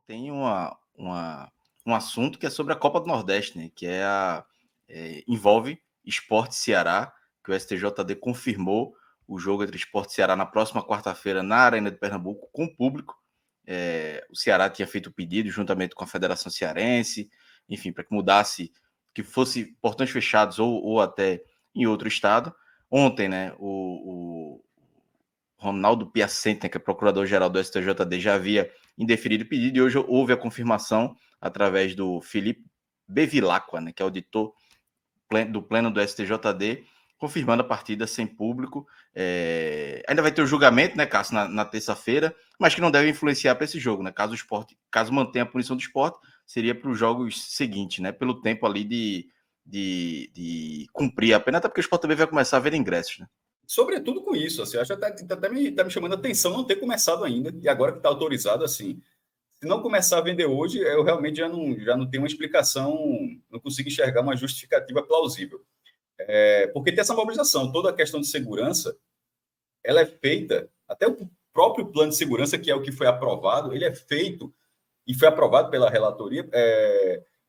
tem um assunto que é sobre a Copa do Nordeste, né? Que envolve Sport e Ceará, que o STJD confirmou o jogo entre Sport e Ceará na próxima quarta-feira na Arena de Pernambuco, com público. O Ceará tinha feito o pedido juntamente com a Federação Cearense, enfim, para que mudasse, que fosse portões fechados ou até em outro estado. Ontem, né, o Ronaldo Piacente, né, que é procurador-geral do STJD, já havia indeferido o pedido, e hoje houve a confirmação através do Felipe Bevilacqua, né, que é auditor do Pleno do STJD, confirmando a partida sem público. Ainda vai ter o julgamento, né, Cássio, na terça-feira, mas que não deve influenciar para esse jogo, né? Caso mantenha a punição do Sport, seria para os jogos seguintes, né? Pelo tempo ali de cumprir a pena, até porque o Sport também vai começar a ver ingressos, né? Sobretudo com isso, assim, acho que até me chamando a atenção não ter começado ainda, e agora que está autorizado, assim, se não começar a vender hoje, eu realmente já não tenho uma explicação, não consigo enxergar uma justificativa plausível. Porque tem essa mobilização, toda a questão de segurança, ela é feita, até o próprio plano de segurança, que é o que foi aprovado, ele é feito, e foi aprovado pela relatoria,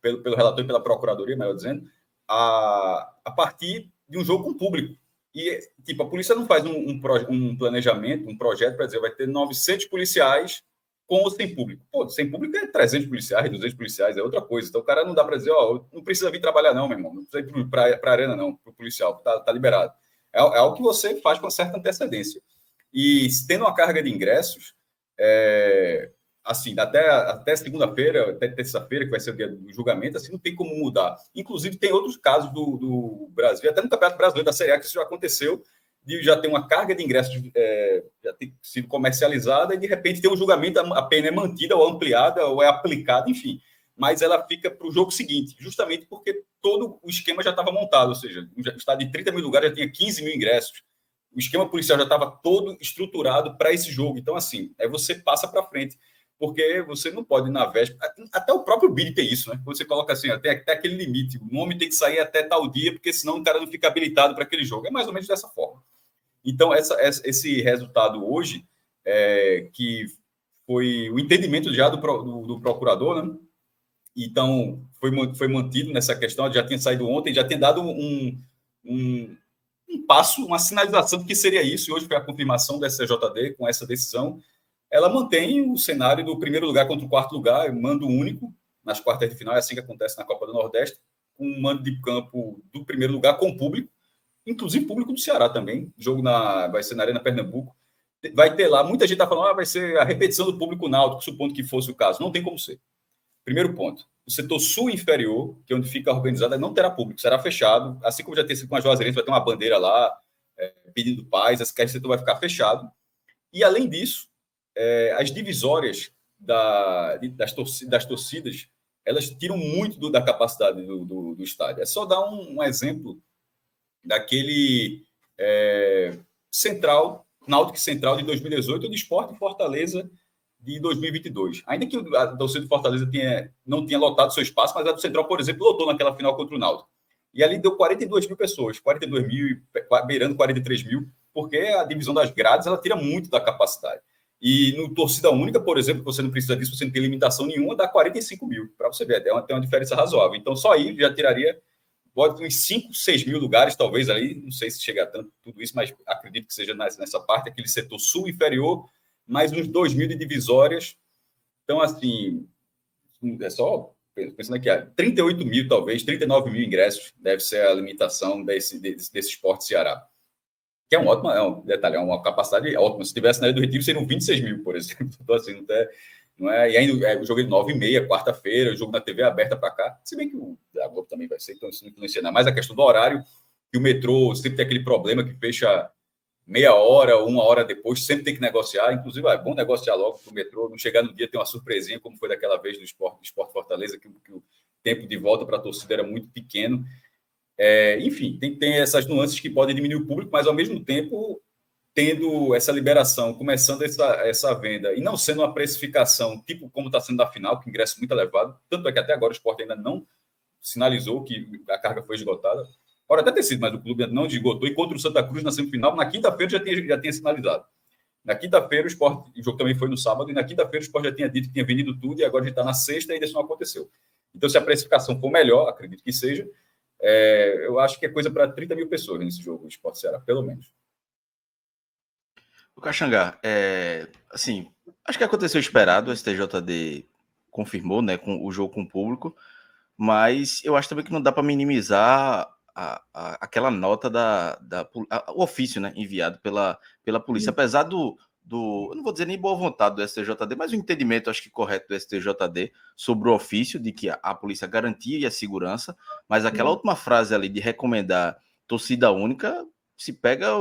pelo relator e pela procuradoria, melhor dizendo, a partir de um jogo com público. E, tipo, a polícia não faz um planejamento, um projeto para dizer vai ter 900 policiais com ou sem público. Pô, sem público é 300 policiais, 200 policiais, é outra coisa. Então, o cara não dá para dizer, não precisa vir trabalhar não, meu irmão. Não precisa ir para a arena não, para o policial, tá liberado. É algo que você faz com certa antecedência. E tendo uma carga de ingressos, assim, até segunda-feira, até terça-feira, que vai ser o dia do julgamento, assim, não tem como mudar. Inclusive, tem outros casos do Brasil, até no Campeonato Brasileiro da Série A, que isso já aconteceu, de já ter uma carga de ingressos já ter sido comercializada e, de repente, ter um julgamento, a pena é mantida ou ampliada ou é aplicada, enfim. Mas ela fica para o jogo seguinte, justamente porque todo o esquema já estava montado, ou seja, o estado de 30 mil lugares já tinha 15 mil ingressos. O esquema policial já estava todo estruturado para esse jogo. Então, assim, aí você passa para frente, porque você não pode, na véspera... Até o próprio BID tem isso, né? Você coloca assim, até aquele limite. O nome tem que sair até tal dia, porque senão o cara não fica habilitado para aquele jogo. É mais ou menos dessa forma. Então, esse resultado hoje, que foi o entendimento já do procurador, né? Então, foi mantido nessa questão, já tinha saído ontem, já tinha dado um passo, uma sinalização do que seria isso, e hoje foi a confirmação da STJD com essa decisão. Ela mantém o cenário do primeiro lugar contra o quarto lugar, mando único nas quartas de final, é assim que acontece na Copa do Nordeste, com um mando de campo do primeiro lugar com público, inclusive público do Ceará também. O jogo vai ser na Arena Pernambuco. Vai ter lá, muita gente está falando, vai ser a repetição do público náutico, supondo que fosse o caso. Não tem como ser. Primeiro ponto. O setor sul inferior, que é onde fica organizada, não terá público, será fechado. Assim como já tem sido com a Juazeirense, vai ter uma bandeira lá pedindo paz, esse setor vai ficar fechado. E, além disso, as divisórias das torcidas, elas tiram muito da capacidade do estádio. É só dar um exemplo daquele Náutico Central de 2018 e do Sport em Fortaleza de 2022. Ainda que a torcida do Fortaleza não tenha lotado seu espaço, mas a do Central, por exemplo, lotou naquela final contra o Náutico. E ali deu 42 mil pessoas, 42 mil, beirando 43 mil, porque a divisão das grades ela tira muito da capacidade. E no torcida única, por exemplo, você não precisa disso, você não tem limitação nenhuma, dá 45 mil, para você ver, tem uma diferença razoável. Então, só aí já tiraria, pode uns 5, 6 mil lugares, talvez, ali, não sei se chega a tanto tudo isso, mas acredito que seja nessa parte, aquele setor sul inferior, mais uns 2 mil de divisórias. Então, assim, é só pensando aqui, 38 mil, talvez, 39 mil ingressos deve ser a limitação desse Sport Ceará. Que é um ótimo detalhe, é uma capacidade ótima. Se tivesse na Ilha do Retiro, seriam 26 mil, por exemplo. Então, assim, não é. E ainda eu joguei 9h30, quarta-feira, o jogo na TV aberta para cá. Se bem que o da Globo também vai ser, então isso não influencia nada. Mas a questão do horário, que o metrô sempre tem aquele problema que fecha meia hora, 1 hora depois, sempre tem que negociar. Inclusive, é bom negociar logo para o metrô, não chegar no dia ter uma surpresinha, como foi daquela vez do Sport Fortaleza, que o tempo de volta para a torcida era muito pequeno. Enfim, tem essas nuances que podem diminuir o público, mas, ao mesmo tempo, tendo essa liberação, começando essa venda, e não sendo uma precificação, tipo como está sendo da final, que ingresso muito elevado, tanto é que até agora o Sport ainda não sinalizou que a carga foi esgotada. Pode até ter sido, mas o clube não esgotou. E contra o Santa Cruz na semifinal, na quinta-feira já tinha sinalizado. Na quinta-feira, o jogo também foi no sábado, e na quinta-feira o Sport já tinha dito que tinha vendido tudo, e agora a gente está na sexta e ainda isso não aconteceu. Então, se a precificação for melhor, acredito que seja, eu acho que é coisa para 30 mil pessoas nesse jogo, o Sport Ceará, pelo menos. O Caxangá, assim, acho que aconteceu o esperado, o STJD confirmou, né, com o jogo com o público, mas eu acho também que não dá para minimizar aquela nota o ofício, né, enviado pela polícia, apesar eu não vou dizer nem boa vontade do STJD, mas o entendimento, acho que correto do STJD sobre o ofício, de que a polícia garantia a segurança, mas aquela última frase ali de recomendar torcida única, se pega,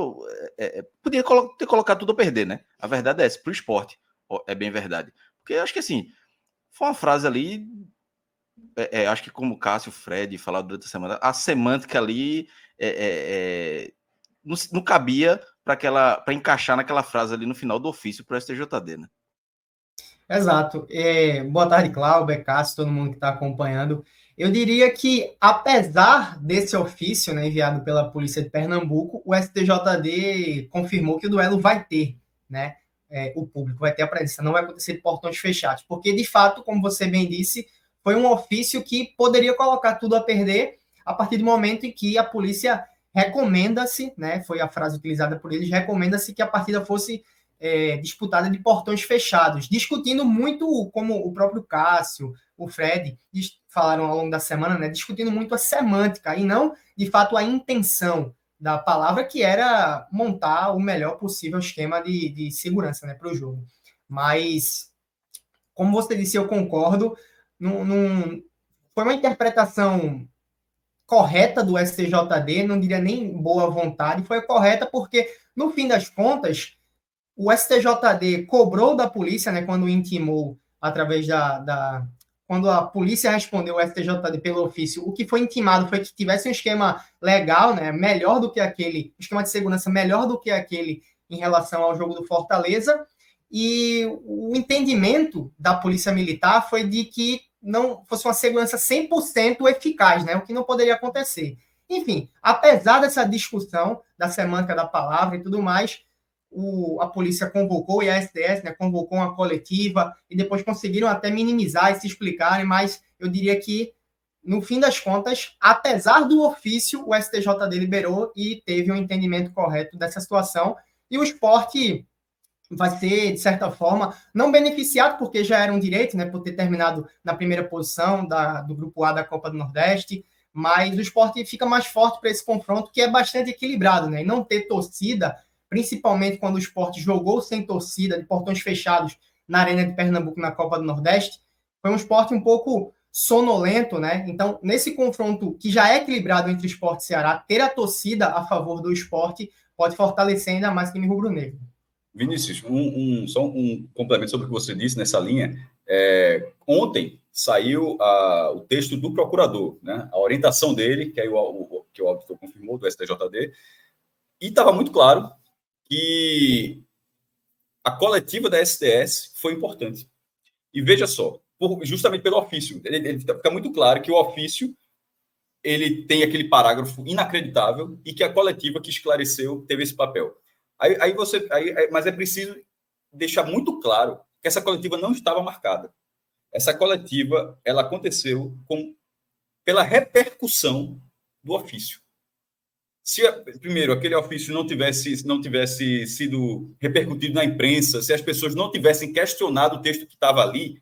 podia ter colocado tudo a perder, né? A verdade é essa, pro esporte, é bem verdade. Porque eu acho que assim, foi uma frase ali, acho que como o Cássio, o Fred falaram durante a semana, a semântica ali não cabia para encaixar naquela frase ali no final do ofício para o STJD, né? Exato. Boa tarde, Cláudio, Cássio, todo mundo que está acompanhando. Eu diria que, apesar desse ofício, né, enviado pela Polícia de Pernambuco, o STJD confirmou que o duelo vai ter, né? O público vai ter a presença, não vai acontecer de portões fechados, porque, de fato, como você bem disse, foi um ofício que poderia colocar tudo a perder a partir do momento em que a polícia recomenda-se, né? Foi a frase utilizada por eles, recomenda-se que a partida fosse disputada de portões fechados, discutindo muito, como o próprio Cássio, o Fred falaram ao longo da semana, né, discutindo muito a semântica e não, de fato, a intenção da palavra, que era montar o melhor possível esquema de segurança, né, para o jogo. Mas, como você disse, eu concordo, foi uma interpretação correta do STJD, não diria nem boa vontade, foi correta porque, no fim das contas, o STJD cobrou da polícia, né, quando intimou através quando a polícia respondeu ao STJD pelo ofício, o que foi intimado foi que tivesse um esquema legal, né, melhor do que aquele, um esquema de segurança melhor do que aquele em relação ao jogo do Fortaleza, e o entendimento da Polícia Militar foi de que não fosse uma segurança 100% eficaz, né, o que não poderia acontecer. Enfim, apesar dessa discussão da semântica da palavra e tudo mais, a polícia convocou, e a SDS, né, convocou uma coletiva, e depois conseguiram até minimizar e se explicarem, mas eu diria que, no fim das contas, apesar do ofício, o STJD liberou e teve um entendimento correto dessa situação, e o Sport vai ser, de certa forma, não beneficiado, porque já era um direito, né, por ter terminado na primeira posição do Grupo A da Copa do Nordeste, mas o Sport fica mais forte para esse confronto, que é bastante equilibrado, né, e não ter torcida, principalmente quando o Sport jogou sem torcida, de portões fechados na Arena de Pernambuco na Copa do Nordeste, foi um Sport um pouco sonolento, né? Então, nesse confronto que já é equilibrado entre Sport e Ceará, ter a torcida a favor do Sport pode fortalecer ainda mais o time rubro-negro. Vinícius, só um complemento sobre o que você disse nessa linha. Ontem saiu o texto do procurador, né? A orientação dele, que o auditor confirmou, do STJD, e estava muito claro que a coletiva da SDS foi importante. E veja só, justamente pelo ofício, ele fica muito claro que o ofício ele tem aquele parágrafo inacreditável e que a coletiva que esclareceu teve esse papel. Mas é preciso deixar muito claro que essa coletiva não estava marcada. Essa coletiva ela aconteceu pela repercussão do ofício. Se, primeiro, aquele ofício não tivesse sido repercutido na imprensa, se as pessoas não tivessem questionado o texto que estava ali,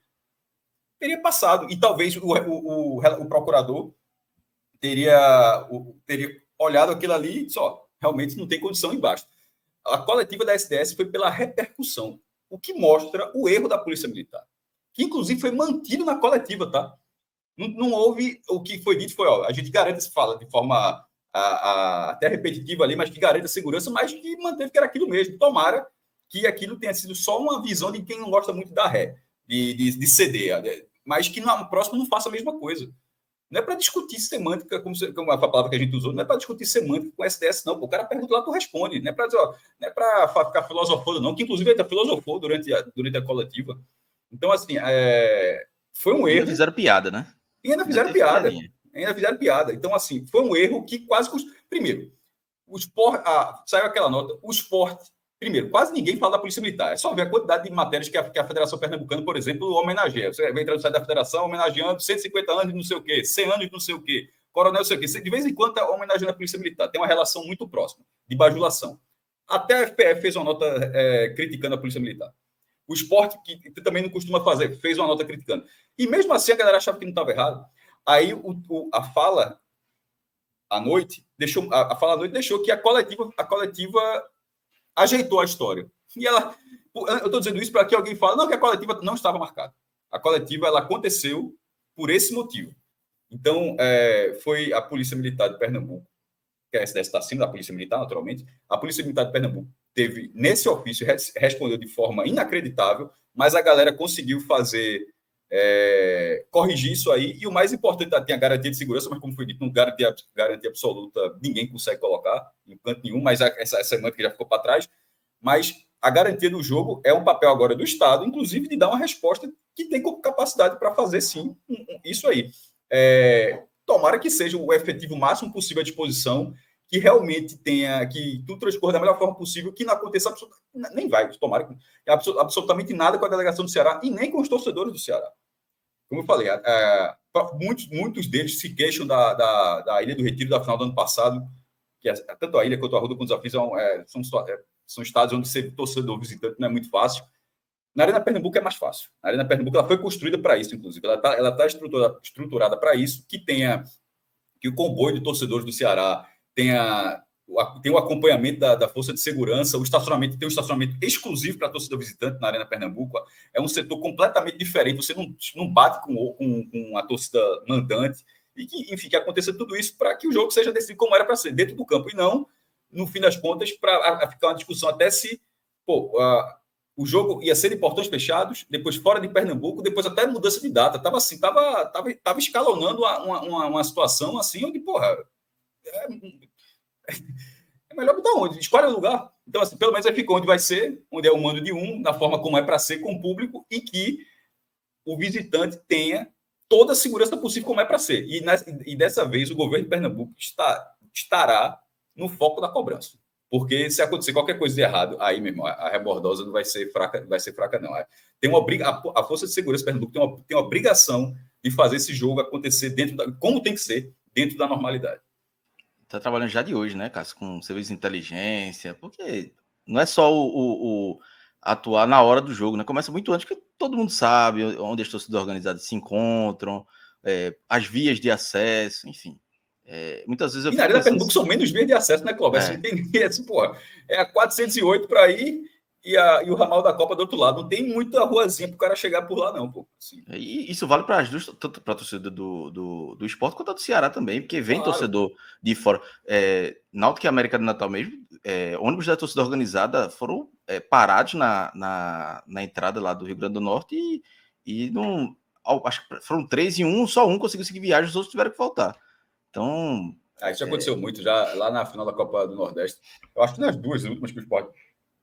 teria passado. E talvez o procurador teria olhado aquilo ali e disse, realmente não tem condição embaixo. A coletiva da SDS foi pela repercussão, o que mostra o erro da Polícia Militar, que inclusive foi mantido na coletiva, tá? Não houve, o que foi dito foi, a gente garante, se fala de forma até repetitiva ali, mas que garante a segurança, mas que manteve que era aquilo mesmo. Tomara que aquilo tenha sido só uma visão de quem não gosta muito da ré, de ceder, mas que no próximo não faça a mesma coisa. Não é para discutir semântica, como a palavra que a gente usou, não é para discutir semântica com o SDS, não. O cara pergunta lá, tu responde. Não é para ficar filosofando, não, que inclusive ele filosofou durante a coletiva. Então, assim, foi um erro. Ainda fizeram piada, né? E ainda fizeram piada. Ainda fizeram piada. Então, assim, foi um erro que quase... Primeiro, o Sport... saiu aquela nota, o Sport primeiro, quase ninguém fala da Polícia Militar. É só ver a quantidade de matérias que a Federação Pernambucana, por exemplo, homenageia. Você vai entrar no site da Federação homenageando 150 anos de não sei o quê, 100 anos de não sei o quê, coronel não sei o quê. De vez em quando está homenageando a Polícia Militar. Tem uma relação muito próxima de bajulação. Até a FPF fez uma nota criticando a Polícia Militar. O Sport, que também não costuma fazer, fez uma nota criticando. E mesmo assim a galera achava que não estava errado. Aí a fala à noite deixou que a coletiva ajeitou a história. E eu estou dizendo isso para que alguém fale, não, que a coletiva não estava marcada. A coletiva ela aconteceu por esse motivo. Então, foi a Polícia Militar de Pernambuco, que a SDS está acima da Polícia Militar, naturalmente. A Polícia Militar de Pernambuco teve, nesse ofício, respondeu de forma inacreditável, mas a galera conseguiu corrigir isso aí. E o mais importante, tem a garantia de segurança, mas como foi dito, não garantia absoluta, ninguém consegue colocar em canto nenhum, mas essa semana que já ficou para trás. Mas a garantia do jogo é um papel agora do Estado, inclusive de dar uma resposta que tem capacidade para fazer, sim, isso aí. Tomara que seja o efetivo máximo possível à disposição, que realmente que tudo transcorra da melhor forma possível, que não aconteça nem vai, tomara que absolutamente nada com a delegação do Ceará e nem com os torcedores do Ceará. Como eu falei, muitos deles se queixam da Ilha do Retiro da final do ano passado, que tanto a ilha quanto a Arruda com desafios são estados onde ser torcedor visitante não é muito fácil. Na Arena Pernambuco é mais fácil. A Arena Pernambuco ela foi construída para isso, inclusive. Ela tá estruturada para isso, que o comboio de torcedores do Ceará tem o acompanhamento da Força de Segurança, tem um estacionamento exclusivo para torcedor visitante na Arena Pernambuco. É um setor completamente diferente. Você não bate com a torcida mandante. E que aconteça tudo isso para que o jogo seja decidido como era para ser, dentro do campo, e não, no fim das contas, para ficar uma discussão até se o jogo ia ser de portões fechados, depois fora de Pernambuco, depois até mudança de data. Estava escalonando uma situação assim, onde, é melhor botar onde? Escolhe o lugar. Então, assim, pelo menos aí fica onde vai ser, onde é o mando de da forma como é para ser, com o público, e que o visitante tenha toda a segurança possível como é para ser. E dessa vez o governo de Pernambuco estará no foco da cobrança. Porque se acontecer qualquer coisa de errado, aí, meu irmão, a rebordosa não vai ser fraca, não. Tem a Força de Segurança de Pernambuco tem uma obrigação de fazer esse jogo acontecer como tem que ser, dentro da normalidade. Está trabalhando já de hoje, né, Cássio, com serviço de inteligência, porque não é só o atuar na hora do jogo, né? Começa muito antes, que todo mundo sabe onde as torcidas organizadas se encontram, as vias de acesso, enfim. Muitas vezes e na Arena Pernambuco são menos vias de acesso, né, Clóvis? É a 408 para ir e o ramal da Copa do outro lado. Não tem muita ruazinha para o cara chegar por lá, não, pô. Assim. E isso vale para as duas, tanto para a torcida do Sport quanto a do Ceará também, porque vem torcedor de fora. Náutico e América do Natal mesmo, ônibus da torcida organizada foram parados na entrada lá do Rio Grande do Norte e não, acho que foram 3 em 1, só um conseguiu seguir viagem, os outros tiveram que voltar. Então... isso já aconteceu muito, já lá na final da Copa do Nordeste. Eu acho que nas duas últimas que o Sport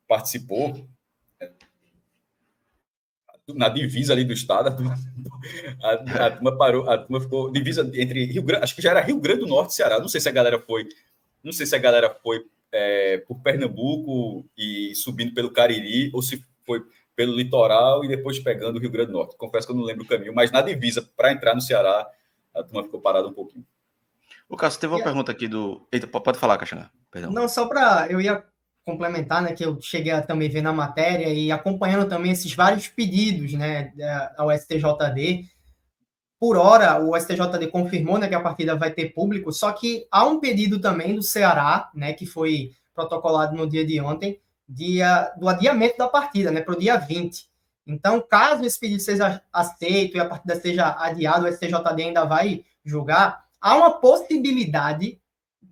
participou, na divisa ali do estado, a turma parou, a turma ficou divisa entre Rio Grande, acho que já era Rio Grande do Norte e Ceará. Não sei se a galera foi por Pernambuco e subindo pelo Cariri, ou se foi pelo litoral e depois pegando o Rio Grande do Norte. Confesso que eu não lembro o caminho, mas na divisa, para entrar no Ceará, a turma ficou parada um pouquinho. O Cássio, teve uma pergunta aqui do... Eita, pode falar, Caxangá. Perdão. Não, só para... Eu ia complementar, né, que eu cheguei a também ver na matéria e acompanhando também esses vários pedidos, né, ao STJD. Por hora, o STJD confirmou, né, que a partida vai ter público, só que há um pedido também do Ceará, né, que foi protocolado no dia de ontem, do adiamento da partida, né, para o dia 20. Então, caso esse pedido seja aceito e a partida seja adiada, o STJD ainda vai julgar, há uma possibilidade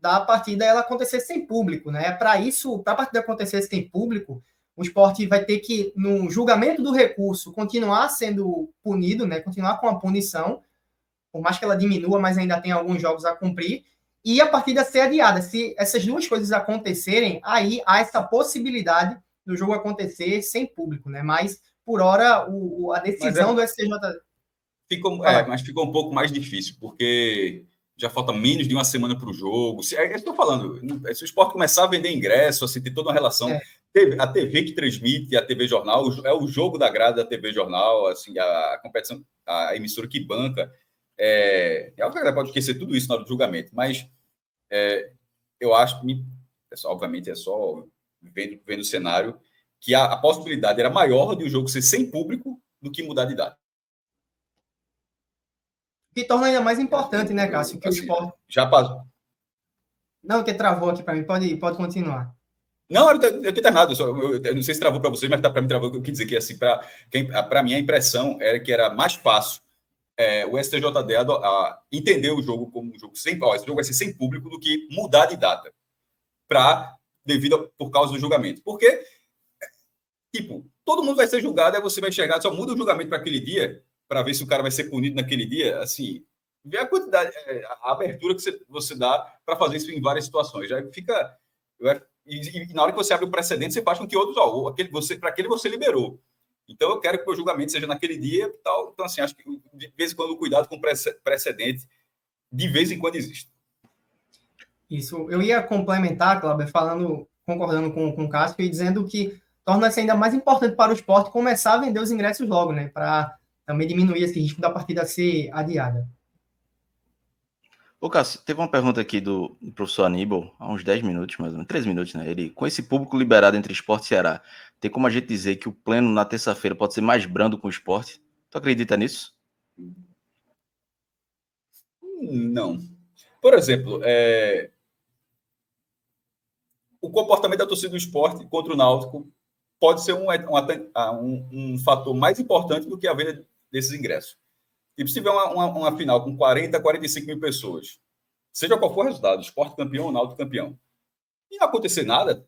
da partida ela acontecer sem público, né? Para a partida acontecer sem público, o Sport vai ter que, no julgamento do recurso, continuar sendo punido, né? Continuar com a punição, por mais que ela diminua, mas ainda tem alguns jogos a cumprir, e a partida ser adiada. Se essas duas coisas acontecerem, aí há essa possibilidade do jogo acontecer sem público, né? Mas, por hora, a decisão do STJ... Mas ficou um pouco mais difícil, porque... já falta menos de uma semana para o jogo. Estou falando, se o Sport começar a vender ingresso, assim, ter toda uma relação, a TV que transmite, a TV Jornal, é o jogo da grade da TV Jornal, assim, a competição, a emissora que banca. A galera pode esquecer tudo isso na hora do julgamento, mas eu acho que, obviamente, é só vendo o cenário, que a possibilidade era maior de o jogo ser sem público do que mudar de data. O que torna ainda mais importante, né, Cássio? Que assim, o esporte. Já passou. Não, que travou aqui para mim. Pode continuar. Não, eu tenho terminado. Eu não sei se travou para vocês, mas para mim travou. Eu quis dizer que, assim, para mim, a impressão era que era mais fácil o STJD entender o jogo como um jogo sem. Esse jogo vai ser sem público do que mudar de data por causa do julgamento. Porque, tipo, todo mundo vai ser julgado, aí você vai enxergar, só muda o julgamento para aquele dia, para ver se o cara vai ser punido naquele dia, assim, ver a quantidade, a abertura que você dá para fazer isso em várias situações. Já fica. E na hora que você abre o precedente, você faz com que outros, para aquele você liberou. Então, eu quero que o julgamento seja naquele dia, tal. Então, assim, acho que de vez em quando o cuidado com o precedente, de vez em quando existe. Isso. Eu ia complementar, Cláudio, concordando com o Cássio e dizendo que torna-se ainda mais importante para o esporte começar a vender os ingressos logo, né? Para também diminuir esse risco da partida ser adiada. Ô, Cássio, teve uma pergunta aqui do professor Aníbal, há uns 10 minutos, mais ou menos, 3 minutos, né? Ele, com esse público liberado entre esporte e Ceará, tem como a gente dizer que o pleno na terça-feira pode ser mais brando com o esporte? Tu acredita nisso? Não. Por exemplo, o comportamento da torcida do esporte contra o Náutico pode ser um fator mais importante do que a venda desses ingressos. E se tiver uma final com 40, 45 mil pessoas, seja qual for o resultado, esporte campeão ou Náutico campeão, e não acontecer nada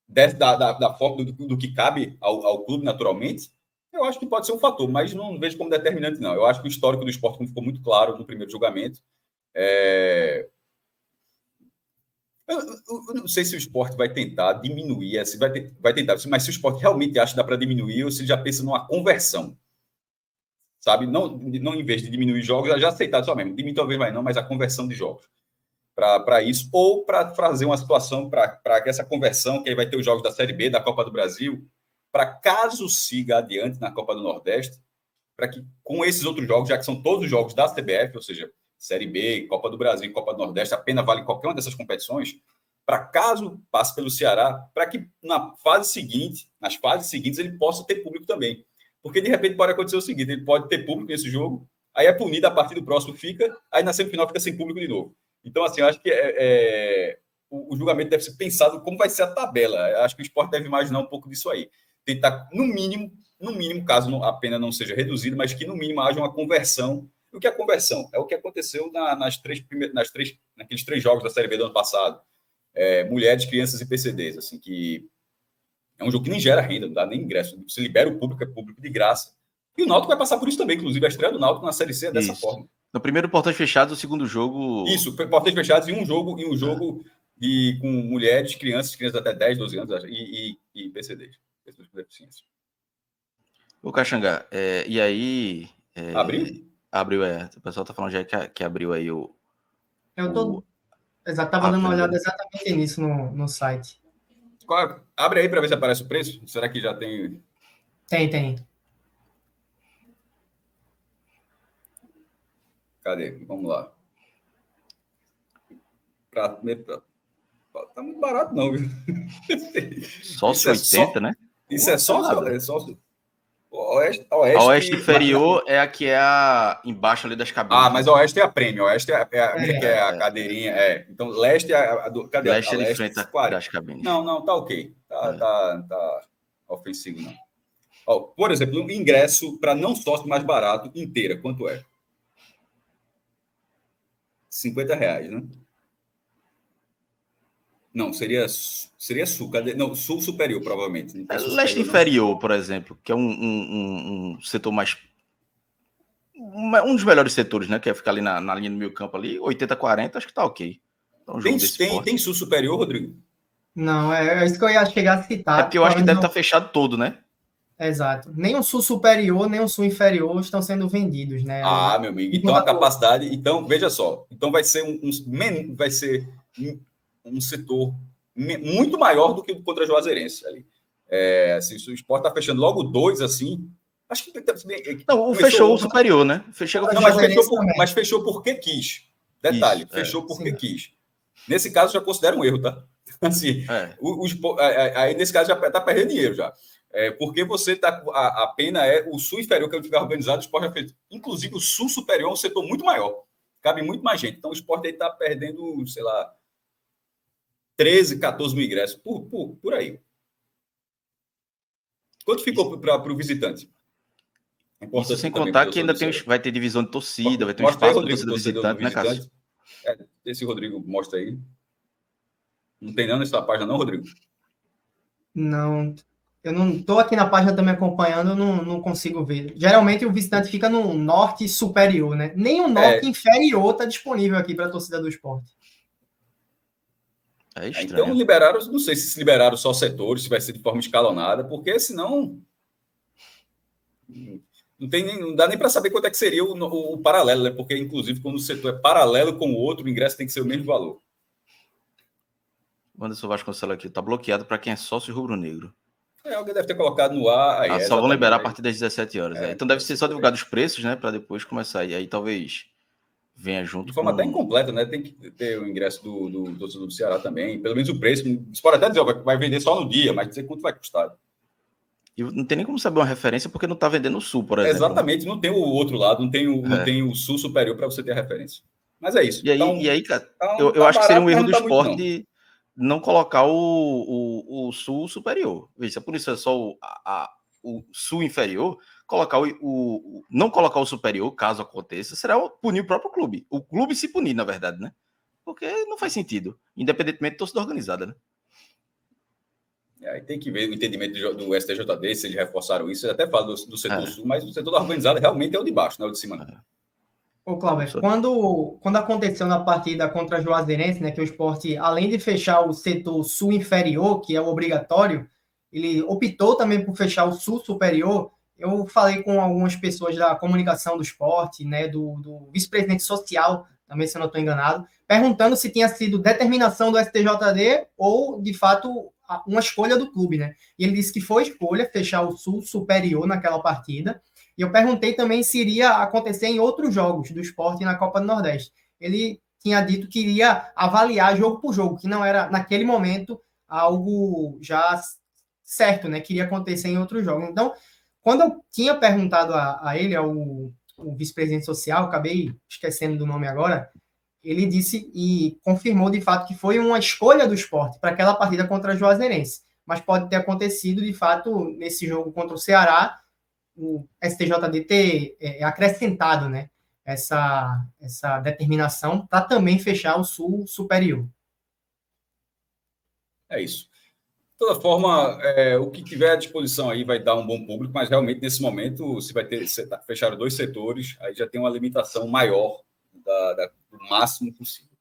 da forma do que cabe ao clube naturalmente, eu acho que pode ser um fator, mas não vejo como determinante, não. Eu acho que o histórico do esporte ficou muito claro no primeiro julgamento. Eu não sei se o esporte vai tentar diminuir, vai tentar, mas se o esporte realmente acha que dá para diminuir, ou se ele já pensa numa conversão, sabe? Não em vez de diminuir jogos, já aceitado só mesmo. Diminuir talvez mais não, mas a conversão de jogos para isso, ou para fazer uma situação para que essa conversão, que aí vai ter os jogos da Série B, da Copa do Brasil, para caso siga adiante na Copa do Nordeste, para que com esses outros jogos, já que são todos os jogos da CBF, ou seja, Série B, Copa do Brasil e Copa do Nordeste, a pena vale qualquer uma dessas competições, para caso passe pelo Ceará, para que nas fases seguintes, ele possa ter público também. Porque, de repente, pode acontecer o seguinte, ele pode ter público nesse jogo, aí é punido, a partir do próximo fica, aí na semifinal fica sem público de novo. Então, assim, eu acho que o julgamento deve ser pensado como vai ser a tabela. Eu acho que o esporte deve imaginar um pouco disso aí. Tentar, no mínimo, caso a pena não seja reduzida, mas que, no mínimo, haja uma conversão. O que é a conversão? É o que aconteceu naqueles 3 jogos da Série B do ano passado. Mulheres, crianças e PCDs, assim, que é um jogo que nem gera renda, não dá nem ingresso. Você libera o público, é público de graça. E o Náutico vai passar por isso também, inclusive a estreia do Náutico na Série C é dessa forma. No primeiro portões fechados, o segundo jogo... Isso, portões fechados e um jogo com mulheres, crianças até 10, 12 anos e PCDs. Pessoas com deficiência. Ô, Caxangá, e aí... Abriu? Abriu, O pessoal tá falando já que abriu aí o... Eu tô... Estava dando uma olhada exatamente nisso no site. Abre aí para ver se aparece o preço. Será que já tem... Tem. Cadê? Vamos lá. Tá muito barato, não, viu? Sócio 80, né? Isso é sócio. Oeste inferior é a que é embaixo ali das cabines. Ah, mas a Oeste é a prêmio. A Oeste é a cadeirinha. Então, Leste é cadê Leste a ele enfrenta das cabines. Não, tá ok. Tá ofensivo, não. Ó, por exemplo, um ingresso para não sócio mais barato, inteira, quanto é? R$50, né? Não, seria Sul. Não, Sul superior, provavelmente. Leste inferior, por exemplo, que é um setor mais... Um dos melhores setores, né? Que é ficar ali na linha do meio campo ali, 80-40, acho que tá ok. Então, tem Sul superior, Rodrigo? Não, é isso que eu ia chegar a citar. É porque eu acho que deve estar fechado todo, né? Exato. Nem o Sul superior, nem o Sul inferior estão sendo vendidos, né? Ah, meu amigo. Então, a capacidade... Então, veja só. Então, vai ser um setor muito maior do que contra a Juazeirense ali. Assim, se o Sport está fechando logo 2 assim, acho que não, fechou o superior, né? Mas fechou porque quis. Detalhe, fechou porque quis. Nesse caso, já considera um erro, tá? Assim, aí nesse caso já está perdendo dinheiro já. Porque você tá. A pena é o sul inferior, que é o que fica organizado, o Sport já fez. Inclusive, o sul superior é um setor muito maior. Cabe muito mais gente. Então, o Sport aí está perdendo, sei lá, 13, 14 mil ingressos por aí. Quanto ficou para o visitante? Isso sem contar que ainda vai ter divisão de torcida, vai ter um espaço para torcida visitante, né, Cássio? Esse Rodrigo mostra aí. Não tem não nessa página não, Rodrigo? Não, eu não estou aqui na página também acompanhando, não consigo ver. Geralmente o visitante fica no norte superior, né? Nem o norte inferior está disponível aqui para a torcida do Sport. Então liberaram, não sei se liberaram só setores, se vai ser de forma escalonada, porque senão não dá nem para saber quanto é que seria o paralelo, né? Porque inclusive quando o setor é paralelo com o outro, o ingresso tem que ser o mesmo valor. O Anderson Vasconcelos aqui, tá bloqueado para quem é sócio rubro-negro. Alguém deve ter colocado no ar. Só vão liberar a partir das 17 horas. Então deve ser só divulgado os preços, né? Para depois começar. E aí talvez venha junto. De forma até incompleta, né? Tem que ter o ingresso do torcedor do Ceará também. Pelo menos o preço. Você pode até dizer, vai vender só no dia, mas dizer quanto vai custar. E não tem nem como saber uma referência porque não está vendendo o Sul, por exemplo. Exatamente, não tem o outro lado, não tem o Sul superior para você ter a referência. Mas é isso. E aí cara, eu acho que seria um erro do Sport de não colocar o Sul superior. Veja, se a punição é só o Sul inferior, colocar não colocar o superior, caso aconteça, será punir o próprio clube. O clube se punir, na verdade, né? Porque não faz sentido, independentemente de torcida organizada, né? Aí tem que ver o entendimento do STJD, se eles reforçaram isso. Eu até falo do setor sul, mas o setor da organizada realmente é o de baixo, não é o de cima. Não. Ô, Cláudio, quando aconteceu na partida contra a Juazeirense, né, que o Sport, além de fechar o setor sul inferior, que é o obrigatório, ele optou também por fechar o sul superior. Eu falei com algumas pessoas da comunicação do Sport, né, do vice-presidente social, também, se eu não estou enganado, perguntando se tinha sido determinação do STJD ou, de fato, uma escolha do clube, né? E ele disse que foi escolha fechar o sul superior naquela partida. E eu perguntei também se iria acontecer em outros jogos do Sport na Copa do Nordeste. Ele tinha dito que iria avaliar jogo por jogo, que não era, naquele momento, algo já certo, né? Que iria acontecer em outros jogos. Então, quando eu tinha perguntado a ele, o vice-presidente social, acabei esquecendo do nome agora, ele disse e confirmou de fato que foi uma escolha do Sport para aquela partida contra a Juazeirense. Mas pode ter acontecido, de fato, nesse jogo contra o Ceará, o STJD ter acrescentado, né, essa determinação para também fechar o sul superior. É isso. De toda forma, o que tiver à disposição aí vai dar um bom público, mas realmente nesse momento, se vai fecharam 2 setores, aí já tem uma limitação maior do máximo possível.